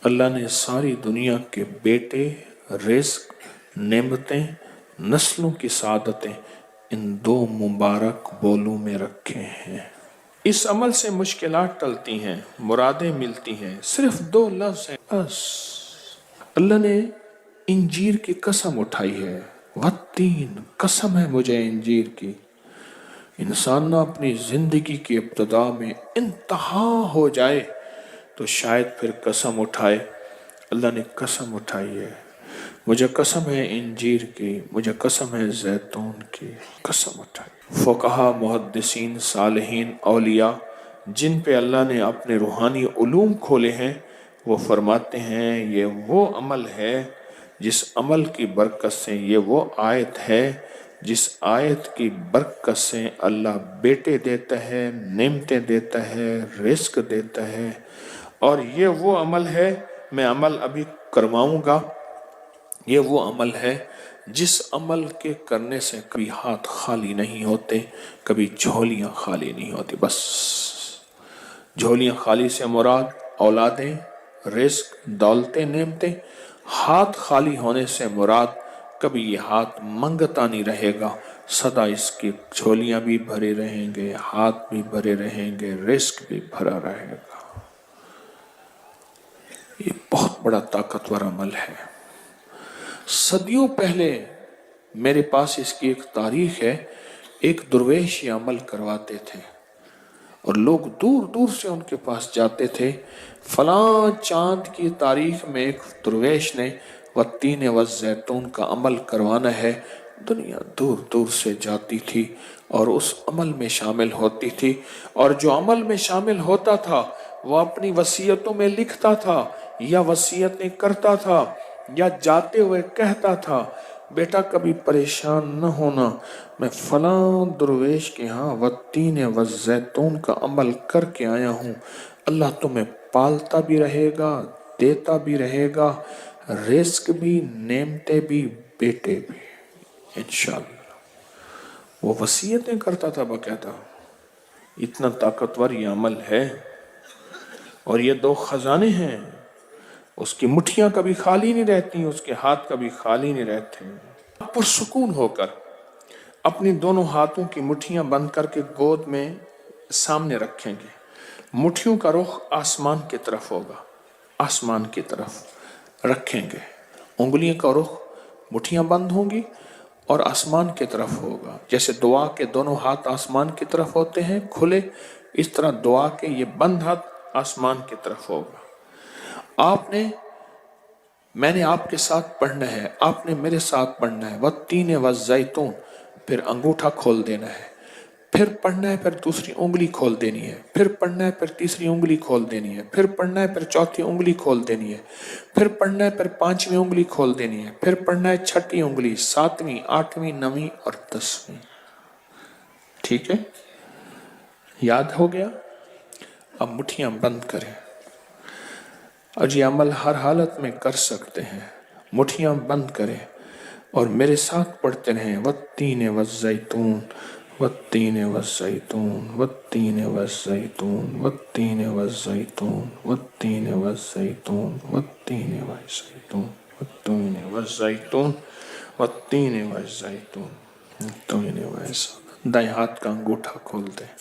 اللہ نے ساری دنیا کے بیٹے، رزق، نعمتیں، نسلوں کی سعادتیں ان دو مبارک بولوں میں رکھے ہیں۔ اس عمل سے مشکلات ٹلتی ہیں، مرادیں ملتی ہیں، صرف دو لفظ ہیں بس۔ اللہ نے انجیر کی قسم اٹھائی ہے، والتین، قسم ہے مجھے انجیر کی۔ انسان نہ اپنی زندگی کی ابتدا میں انتہا ہو جائے تو شاید پھر قسم اٹھائے۔ اللہ نے قسم اٹھائی ہے، مجھے قسم ہے انجیر کی، مجھے قسم ہے زیتون کی، قسم اٹھائی۔ فقہا، محدثین، صالحین، اولیاء جن پہ اللہ نے اپنے روحانی علوم کھولے ہیں، وہ فرماتے ہیں یہ وہ عمل ہے جس عمل کی برکت سے، یہ وہ آیت ہے جس آیت کی برکت سے اللہ بیٹے دیتا ہے، نعمتیں دیتا ہے، رزق دیتا ہے، اور یہ وہ عمل ہے، میں عمل ابھی کرواؤں گا، یہ وہ عمل ہے جس عمل کے کرنے سے کبھی ہاتھ خالی نہیں ہوتے، کبھی جھولیاں خالی نہیں ہوتی۔ بس جھولیاں خالی سے مراد اولادیں، رزق، دولتیں، نعمتیں۔ ہاتھ خالی ہونے سے مراد کبھی یہ ہاتھ منگتا نہیں رہے گا، سدا اس کی جھولیاں بھی بھرے رہیں گے، ہاتھ بھی بھرے رہیں گے، رزق بھی بھرا رہے گا۔ یہ بہت بڑا طاقتور عمل ہے۔ صدیوں پہلے میرے پاس اس کی ایک تاریخ ہے، ایک درویش یہ عمل کرواتے تھے اور لوگ دور دور سے ان کے پاس جاتے تھے۔ فلاں چاند کی تاریخ میں ایک درویش نے والتین والزیتون کا عمل کروانا ہے، دنیا دور دور سے جاتی تھی اور اس عمل میں شامل ہوتی تھی، اور جو عمل میں شامل ہوتا تھا وہ اپنی وصیتوں میں لکھتا تھا یا وصیتیں کرتا تھا یا جاتے ہوئے کہتا تھا، بیٹا کبھی پریشان نہ ہونا، میں فلاں درویش کے ہاں والتین والزیتون کا عمل کر کے آیا ہوں، اللہ تمہیں پالتا بھی رہے گا، دیتا بھی رہے گا، رزق بھی، نعمتیں بھی، بیٹے بھی، انشاءاللہ۔ وہ وصیتیں کرتا تھا باقاعدہ۔ اتنا طاقتور یہ عمل ہے، اور یہ دو خزانے ہیں، اس کی مٹھیاں کبھی خالی نہیں رہتی، اس کے ہاتھ کبھی خالی نہیں رہتے۔ آپ پرسکون ہو کر اپنی دونوں ہاتھوں کی مٹھیاں بند کر کے گود میں سامنے رکھیں گے، مٹھیوں کا رخ آسمان کی طرف ہوگا، آسمان کی طرف رکھیں گے، انگلیوں کا رخ، مٹھیاں بند ہوں گی اور آسمان کی طرف ہوگا۔ جیسے دعا کے دونوں ہاتھ آسمان کی طرف ہوتے ہیں کھلے، اس طرح دعا کے یہ بند ہاتھ آسمان کی طرف ہوگا۔ میں نے آپ کے ساتھ پڑھنا ہے، آپ نے میرے ساتھ پڑھنا ہے، والتین والزیتون، پھر انگوٹھا کھول دینا ہے، پھر پڑھنا ہے، پھر دوسری انگلی کھول دینی ہے، پھر پڑھنا ہے، پھر تیسری انگلی کھول دینی ہے، پھر پڑھنا ہے، پھر چوتھی انگلی کھول دینی ہے، پھر پڑھنا ہے، پھر پانچویں انگلی کھول دینی ہے، پھر پڑھنا ہے چھٹی انگلی، ساتویں، آٹھویں، نویں اور 10ویں۔ ٹھیک ہے؟ یاد ہو گیا؟ اب مٹھیاں بند کریں، اور یہ عمل ہر حالت میں کر سکتے ہیں۔ مٹھیاں بند کریں اور میرے ساتھ پڑھتے رہیں، والتین والزیتون، والتین والزیتون، والتین والزیتون، والتین والزیتون، والتین والزیتون، والتین والزیتون، والتین والزیتون، والتین والزیتون، والتین والزیتون۔ دائیں ہاتھ کا انگوٹھا کھول دیں،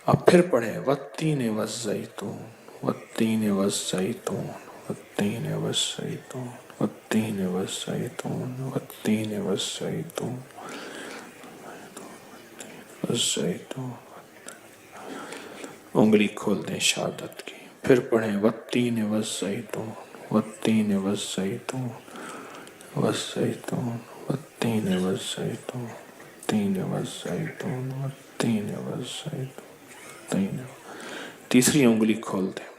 اب پھر پڑھیں، والتین والزیتون، والتین والزیتون، والتین والزیتون، والتین والزیتون، والتین والزیتون، والزیتون۔ انگلی کھول دیں شہادت کی، پھر پڑھیں، والتین والزیتون، والتین والزیتون، والزیتون، والتین والزیتون، والتین والزیتون، والتین والزیتون۔ تیسری انگلی کھول دیں،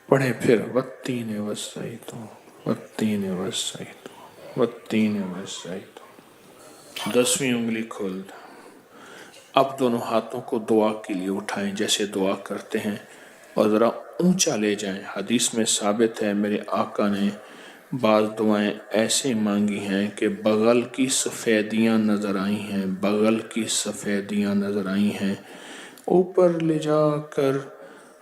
پڑھیں پھر، والتین والزیتون، والتین والزیتون، والتین والزیتون۔ 10ویں انگلی کھول دیں۔ اب دونوں ہاتھوں کو دعا کے لیے اٹھائیں جیسے دعا کرتے ہیں، اور ذرا اونچا لے جائیں۔ حدیث میں ثابت ہے میرے آقا نے بعض دعائیں ایسے مانگی ہیں کہ بغل کی سفیدیاں نظر آئی ہیں، بغل کی سفیدیاں نظر آئی ہیں۔ اوپر لے جا کر